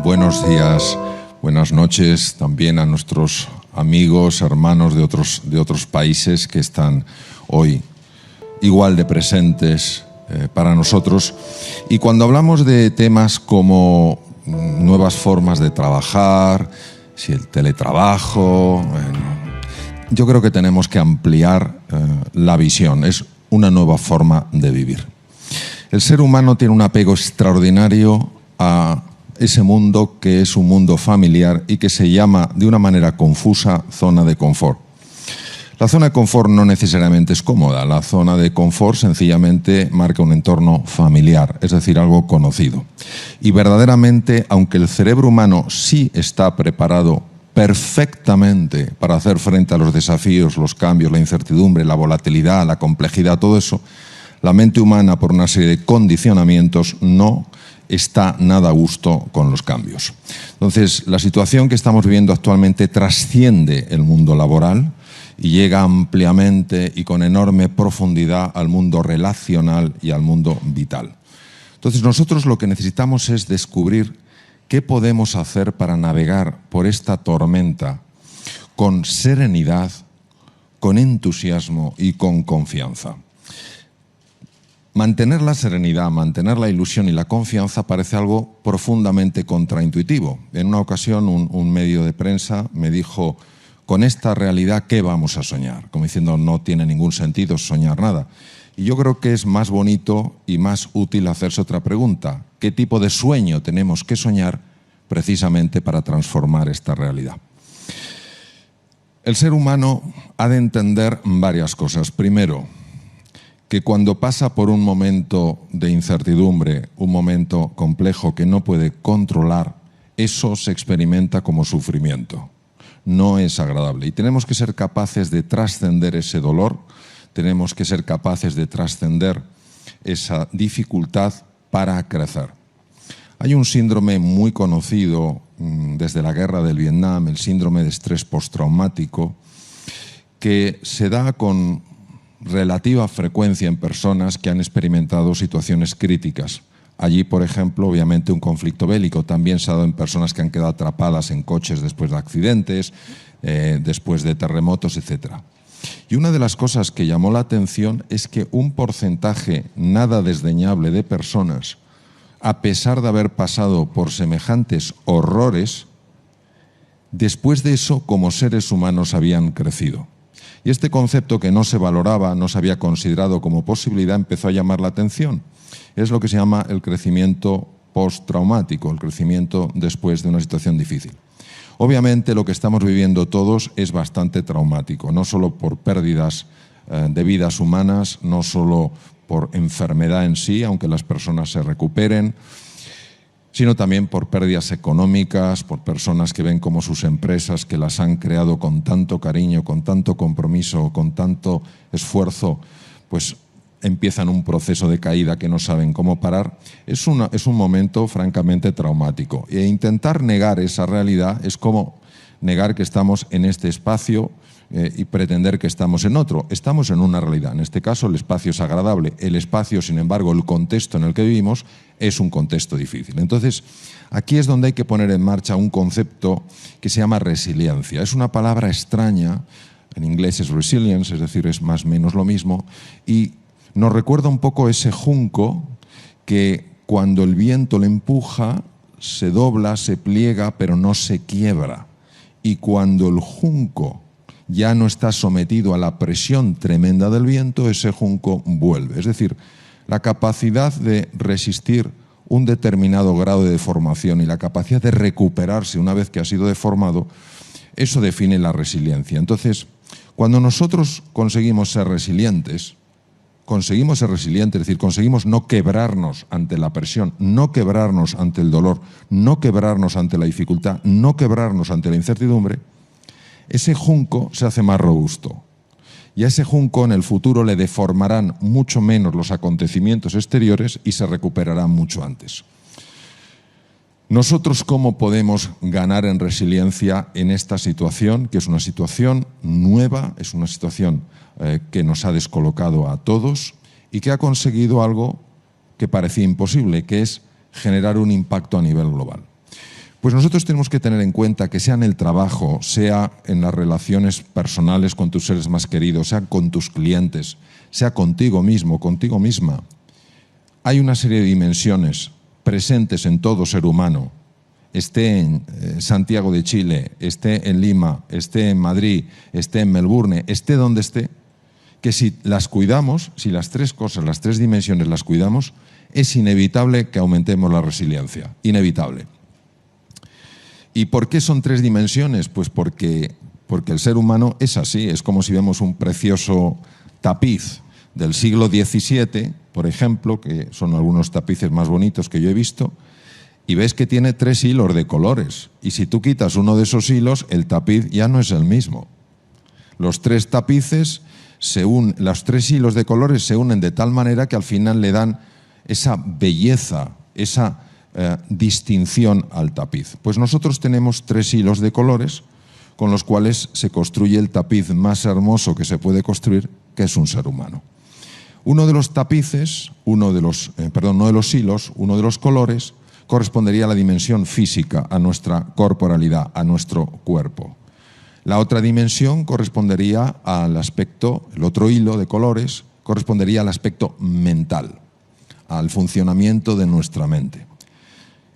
Buenos días, buenas noches también a nuestros amigos, hermanos de otros países que están hoy igual de presentes para nosotros. Y cuando hablamos de temas como nuevas formas de trabajar, si el teletrabajo, yo creo que tenemos que ampliar la visión. Es una nueva forma de vivir. El ser humano tiene un apego extraordinario a ese mundo que es un mundo familiar y que se llama de una manera confusa zona de confort. La zona de confort no necesariamente es cómoda, la zona de confort sencillamente marca un entorno familiar, es decir, algo conocido. Y verdaderamente, aunque el cerebro humano sí está preparado perfectamente para hacer frente a los desafíos, los cambios, la incertidumbre, la volatilidad, la complejidad, todo eso, la mente humana, por una serie de condicionamientos, no está nada a gusto con los cambios. Entonces, la situación que estamos viviendo actualmente trasciende el mundo laboral y llega ampliamente y con enorme profundidad al mundo relacional y al mundo vital. Entonces, nosotros lo que necesitamos es descubrir qué podemos hacer para navegar por esta tormenta con serenidad, con entusiasmo y con confianza. Mantener la serenidad, mantener la ilusión y la confianza parece algo profundamente contraintuitivo. En una ocasión un medio de prensa me dijo: con esta realidad, ¿qué vamos a soñar? Como diciendo, no tiene ningún sentido soñar nada. Y yo creo que es más bonito y más útil hacerse otra pregunta. ¿Qué tipo de sueño tenemos que soñar precisamente para transformar esta realidad? El ser humano ha de entender varias cosas. Primero, que cuando pasa por un momento de incertidumbre, un momento complejo que no puede controlar, eso se experimenta como sufrimiento. No es agradable y tenemos que ser capaces de trascender ese dolor, tenemos que ser capaces de trascender esa dificultad para crecer. Hay un síndrome muy conocido desde la guerra del Vietnam, el síndrome de estrés postraumático, que se da con relativa frecuencia en personas que han experimentado situaciones críticas. Allí, por ejemplo, obviamente un conflicto bélico. También se ha dado en personas que han quedado atrapadas en coches después de accidentes, después de terremotos, etc. Y una de las cosas que llamó la atención es que un porcentaje nada desdeñable de personas, a pesar de haber pasado por semejantes horrores, después de eso, como seres humanos, habían crecido. Y este concepto que no se valoraba, no se había considerado como posibilidad, empezó a llamar la atención. Es lo que se llama el crecimiento postraumático, el crecimiento después de una situación difícil. Obviamente lo que estamos viviendo todos es bastante traumático, no solo por pérdidas de vidas humanas, no solo por enfermedad en sí, aunque las personas se recuperen, sino también por pérdidas económicas, por personas que ven como sus empresas, que las han creado con tanto cariño, con tanto compromiso, con tanto esfuerzo, pues empiezan un proceso de caída que no saben cómo parar. Es un momento francamente traumático. E intentar negar esa realidad es como negar que estamos en este espacio y pretender que estamos en otro. Estamos en una realidad. En este caso, el espacio es agradable. El espacio, sin embargo, el contexto en el que vivimos es un contexto difícil. Entonces, aquí es donde hay que poner en marcha un concepto que se llama resiliencia. Es una palabra extraña. En inglés es resilience, es decir, es más o menos lo mismo. Y nos recuerda un poco ese junco que cuando el viento le empuja, se dobla, se pliega, pero no se quiebra. Y cuando el junco ya no está sometido a la presión tremenda del viento, ese junco vuelve. Es decir, la capacidad de resistir un determinado grado de deformación y la capacidad de recuperarse una vez que ha sido deformado, eso define la resiliencia. Entonces, cuando nosotros conseguimos ser resilientes, es decir, conseguimos no quebrarnos ante la presión, no quebrarnos ante el dolor, no quebrarnos ante la dificultad, no quebrarnos ante la incertidumbre, ese junco se hace más robusto. Y a ese junco en el futuro le deformarán mucho menos los acontecimientos exteriores y se recuperará mucho antes. Nosotros, ¿cómo podemos ganar en resiliencia en esta situación? Que es una situación nueva, es una situación que nos ha descolocado a todos y que ha conseguido algo que parecía imposible, que es generar un impacto a nivel global. Pues nosotros tenemos que tener en cuenta que sea en el trabajo, sea en las relaciones personales con tus seres más queridos, sea con tus clientes, sea contigo mismo, contigo misma, hay una serie de dimensiones presentes en todo ser humano, esté en Santiago de Chile, esté en Lima, esté en Madrid, esté en Melbourne, esté donde esté, que si las cuidamos, si las tres cosas, las tres dimensiones las cuidamos, es inevitable que aumentemos la resiliencia, inevitable. ¿Y por qué son tres dimensiones? Pues porque el ser humano es así, es como si vemos un precioso tapiz del siglo XVII, por ejemplo, que son algunos tapices más bonitos que yo he visto, y ves que tiene 3 hilos de colores, y si tú quitas uno de esos hilos, el tapiz ya no es el mismo. Los 3 tapices los 3 hilos de colores se unen de tal manera que al final le dan esa belleza, esa distinción al tapiz. Pues nosotros tenemos 3 hilos de colores con los cuales se construye el tapiz más hermoso que se puede construir, que es un ser humano. Uno de los tapices, no de los hilos, uno de los colores, correspondería a la dimensión física, a nuestra corporalidad, a nuestro cuerpo. La otra dimensión correspondería al aspecto, el otro hilo de colores, correspondería al aspecto mental, al funcionamiento de nuestra mente.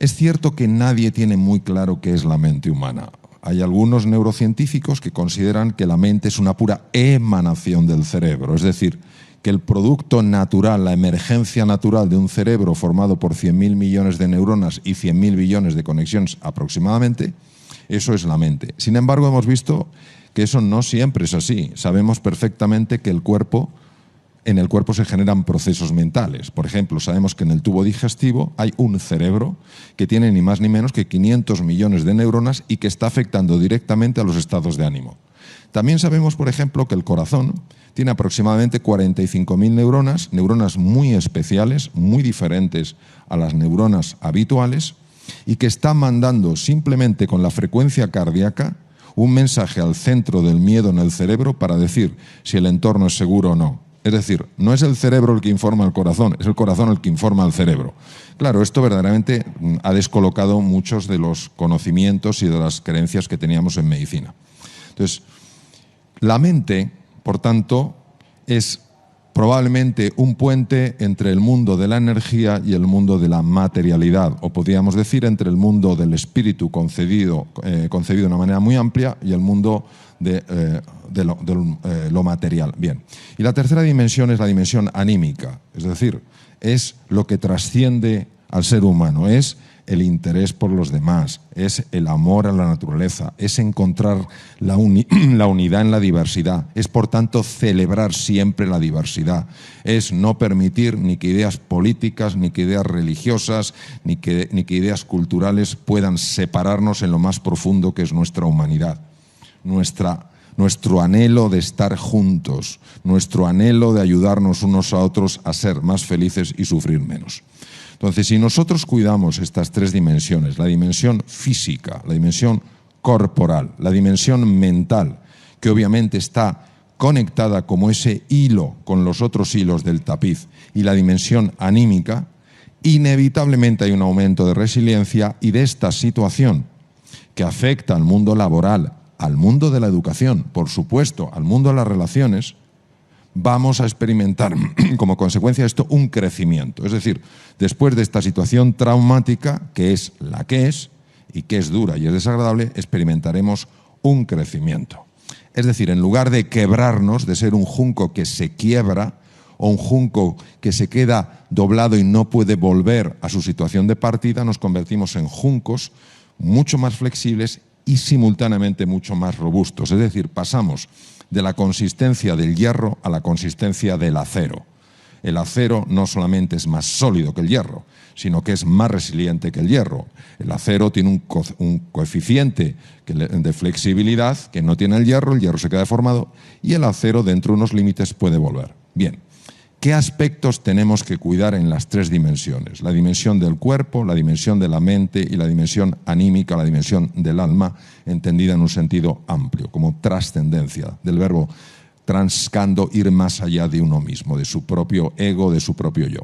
Es cierto que nadie tiene muy claro qué es la mente humana. Hay algunos neurocientíficos que consideran que la mente es una pura emanación del cerebro, es decir, que el producto natural, la emergencia natural de un cerebro formado por 100.000 millones de neuronas y 100.000 billones de conexiones aproximadamente, eso es la mente. Sin embargo, hemos visto que eso no siempre es así. Sabemos perfectamente que en el cuerpo se generan procesos mentales. Por ejemplo, sabemos que en el tubo digestivo hay un cerebro que tiene ni más ni menos que 500 millones de neuronas y que está afectando directamente a los estados de ánimo. También sabemos, por ejemplo, que el corazón tiene aproximadamente 45.000 neuronas muy especiales, muy diferentes a las neuronas habituales, y que está mandando simplemente con la frecuencia cardíaca un mensaje al centro del miedo en el cerebro para decir si el entorno es seguro o no. Es decir, no es el cerebro el que informa al corazón, es el corazón el que informa al cerebro. Claro, esto verdaderamente ha descolocado muchos de los conocimientos y de las creencias que teníamos en medicina. Entonces, la mente, por tanto, es probablemente un puente entre el mundo de la energía y el mundo de la materialidad, o podríamos decir entre el mundo del espíritu concebido de una manera muy amplia y el mundo de lo material. Bien. Y la tercera dimensión es la dimensión anímica, es decir, es lo que trasciende al ser humano, es el interés por los demás, es el amor a la naturaleza, es encontrar la unidad en la diversidad, es por tanto celebrar siempre la diversidad, es no permitir ni que ideas políticas, ni que ideas religiosas, ni que ideas culturales puedan separarnos en lo más profundo que es nuestra humanidad, nuestro anhelo de estar juntos, nuestro anhelo de ayudarnos unos a otros a ser más felices y sufrir menos. Entonces, si nosotros cuidamos estas 3 dimensiones, la dimensión física, la dimensión corporal, la dimensión mental, que obviamente está conectada como ese hilo con los otros hilos del tapiz, y la dimensión anímica, inevitablemente hay un aumento de resiliencia y de esta situación que afecta al mundo laboral, al mundo de la educación, por supuesto, al mundo de las relaciones, vamos a experimentar como consecuencia de esto un crecimiento. Es decir, después de esta situación traumática, que es la que es, y que es dura y es desagradable, experimentaremos un crecimiento. Es decir, en lugar de quebrarnos, de ser un junco que se quiebra, o un junco que se queda doblado y no puede volver a su situación de partida, nos convertimos en juncos mucho más flexibles y simultáneamente mucho más robustos. Es decir, pasamos de la consistencia del hierro a la consistencia del acero. El acero no solamente es más sólido que el hierro, sino que es más resiliente que el hierro. El acero tiene un coeficiente de flexibilidad que no tiene el hierro se queda deformado y el acero dentro de unos límites puede volver. Bien, ¿qué aspectos tenemos que cuidar en las 3 dimensiones? La dimensión del cuerpo, la dimensión de la mente y la dimensión anímica, la dimensión del alma, entendida en un sentido amplio, como trascendencia, del verbo transcando, ir más allá de uno mismo, de su propio ego, de su propio yo.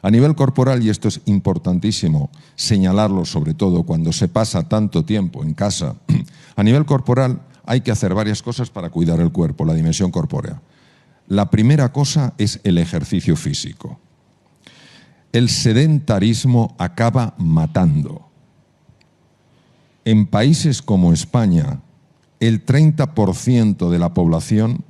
A nivel corporal, y esto es importantísimo señalarlo sobre todo cuando se pasa tanto tiempo en casa, a nivel corporal hay que hacer varias cosas para cuidar el cuerpo, la dimensión corpórea. La primera cosa es el ejercicio físico. El sedentarismo acaba matando. En países como España, el 30% de la población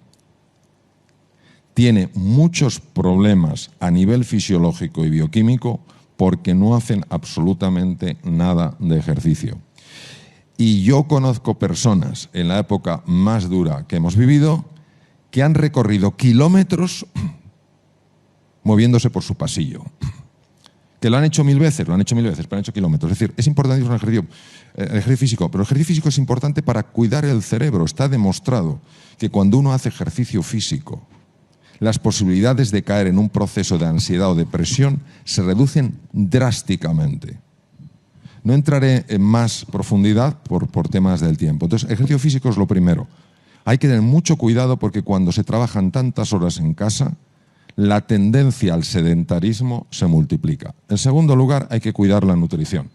tiene muchos problemas a nivel fisiológico y bioquímico porque no hacen absolutamente nada de ejercicio. Y yo conozco personas en la época más dura que hemos vivido que han recorrido kilómetros moviéndose por su pasillo. Que lo han hecho mil veces, pero han hecho kilómetros. Es decir, es importante el ejercicio físico, pero el ejercicio físico es importante para cuidar el cerebro. Está demostrado que cuando uno hace ejercicio físico, las posibilidades de caer en un proceso de ansiedad o depresión se reducen drásticamente. No entraré en más profundidad por temas del tiempo. Entonces, ejercicio físico es lo primero. Hay que tener mucho cuidado porque cuando se trabajan tantas horas en casa, la tendencia al sedentarismo se multiplica. En segundo lugar, hay que cuidar la nutrición.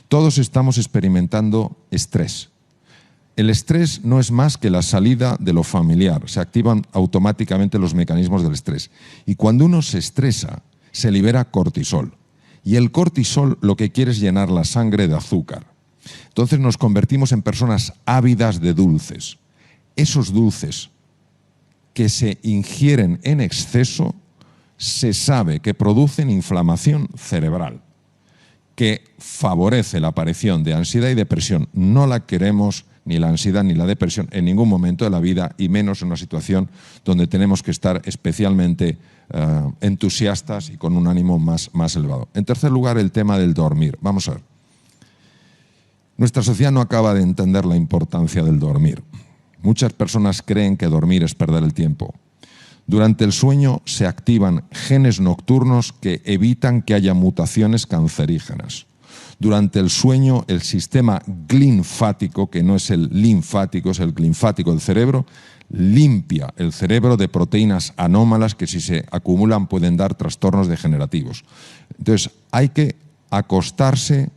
Todos estamos experimentando estrés. El estrés no es más que la salida de lo familiar. Se activan automáticamente los mecanismos del estrés. Y cuando uno se estresa, se libera cortisol. Y el cortisol lo que quiere es llenar la sangre de azúcar. Entonces nos convertimos en personas ávidas de dulces. Esos dulces que se ingieren en exceso, se sabe que producen inflamación cerebral, que favorece la aparición de ansiedad y depresión. No la queremos, ni la ansiedad ni la depresión, en ningún momento de la vida, y menos en una situación donde tenemos que estar especialmente entusiastas y con un ánimo más elevado. En tercer lugar, el tema del dormir. Vamos a ver. Nuestra sociedad no acaba de entender la importancia del dormir. Muchas personas creen que dormir es perder el tiempo. Durante el sueño se activan genes nocturnos que evitan que haya mutaciones cancerígenas. Durante el sueño, el sistema glinfático, que no es el linfático, es el glinfático del cerebro, limpia el cerebro de proteínas anómalas que si se acumulan pueden dar trastornos degenerativos. Entonces, hay que acostarse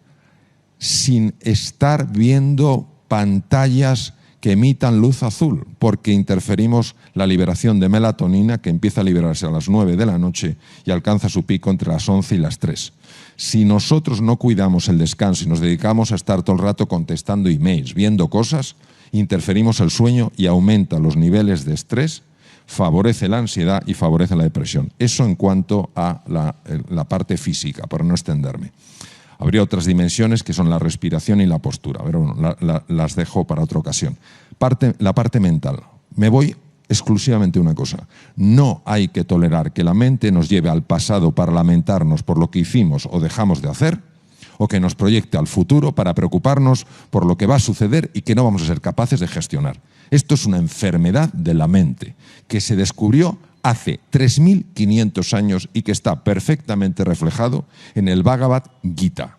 sin estar viendo pantallas que emitan luz azul, porque interferimos la liberación de melatonina, que empieza a liberarse a las 9 de la noche y alcanza su pico entre las 11 y las 3. Si nosotros no cuidamos el descanso y nos dedicamos a estar todo el rato contestando emails, viendo cosas, interferimos el sueño y aumenta los niveles de estrés, favorece la ansiedad y favorece la depresión. Eso en cuanto a la parte física, para no extenderme. Habría otras dimensiones que son la respiración y la postura, pero bueno, las dejo para otra ocasión. La parte mental. Me voy exclusivamente a una cosa. No hay que tolerar que la mente nos lleve al pasado para lamentarnos por lo que hicimos o dejamos de hacer, o que nos proyecte al futuro para preocuparnos por lo que va a suceder y que no vamos a ser capaces de gestionar. Esto es una enfermedad de la mente que se descubrió hace 3.500 años y que está perfectamente reflejado en el Bhagavad Gita.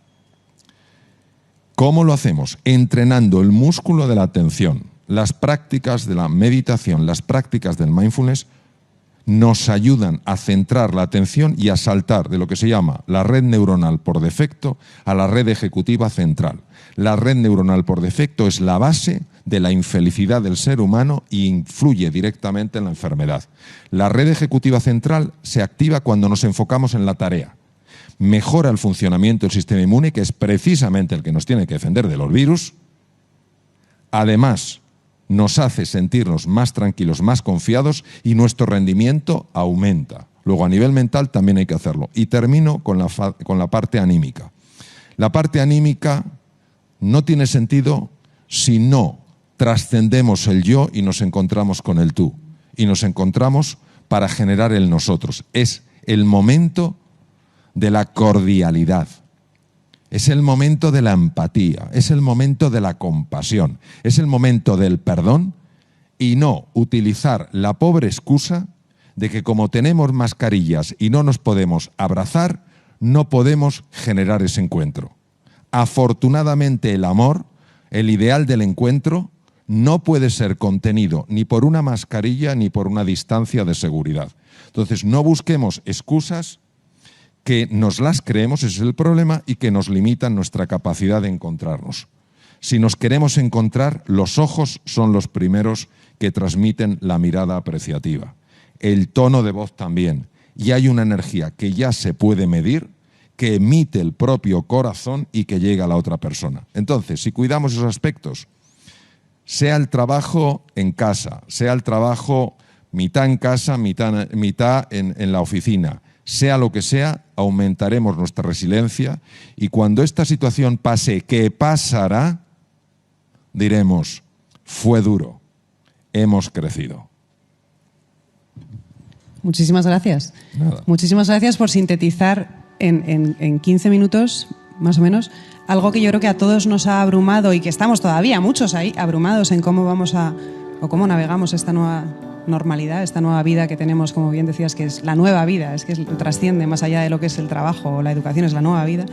¿Cómo lo hacemos? Entrenando el músculo de la atención. Las prácticas de la meditación, las prácticas del mindfulness nos ayudan a centrar la atención y a saltar de lo que se llama la red neuronal por defecto a la red ejecutiva central. La red neuronal por defecto es la base de la infelicidad del ser humano y influye directamente en la enfermedad. La red ejecutiva central se activa cuando nos enfocamos en la tarea. Mejora el funcionamiento del sistema inmune, que es precisamente el que nos tiene que defender de los virus. Además, nos hace sentirnos más tranquilos, más confiados y nuestro rendimiento aumenta. Luego, a nivel mental también hay que hacerlo. Y termino con la parte anímica. La parte anímica no tiene sentido si no trascendemos el yo y nos encontramos con el tú. Y nos encontramos para generar el nosotros. Es el momento de la cordialidad. Es el momento de la empatía, es el momento de la compasión, es el momento del perdón y no utilizar la pobre excusa de que como tenemos mascarillas y no nos podemos abrazar, no podemos generar ese encuentro. Afortunadamente el amor, el ideal del encuentro, no puede ser contenido ni por una mascarilla ni por una distancia de seguridad. Entonces no busquemos excusas que nos las creemos, ese es el problema, y que nos limitan nuestra capacidad de encontrarnos. Si nos queremos encontrar, los ojos son los primeros que transmiten la mirada apreciativa. El tono de voz también. Y hay una energía que ya se puede medir, que emite el propio corazón y que llega a la otra persona. Entonces, si cuidamos esos aspectos, sea el trabajo en casa, sea el trabajo mitad en casa, mitad en la oficina, sea lo que sea, aumentaremos nuestra resiliencia y cuando esta situación pase, ¿qué pasará? Diremos, fue duro, hemos crecido. Muchísimas gracias. Nada. Muchísimas gracias por sintetizar en 15 minutos, más o menos, algo que yo creo que a todos nos ha abrumado y que estamos todavía, muchos ahí, abrumados en cómo vamos o cómo navegamos esta nueva normalidad, esta nueva vida que tenemos, como bien decías, que es la nueva vida, es que trasciende más allá de lo que es el trabajo o la educación, es la nueva vida.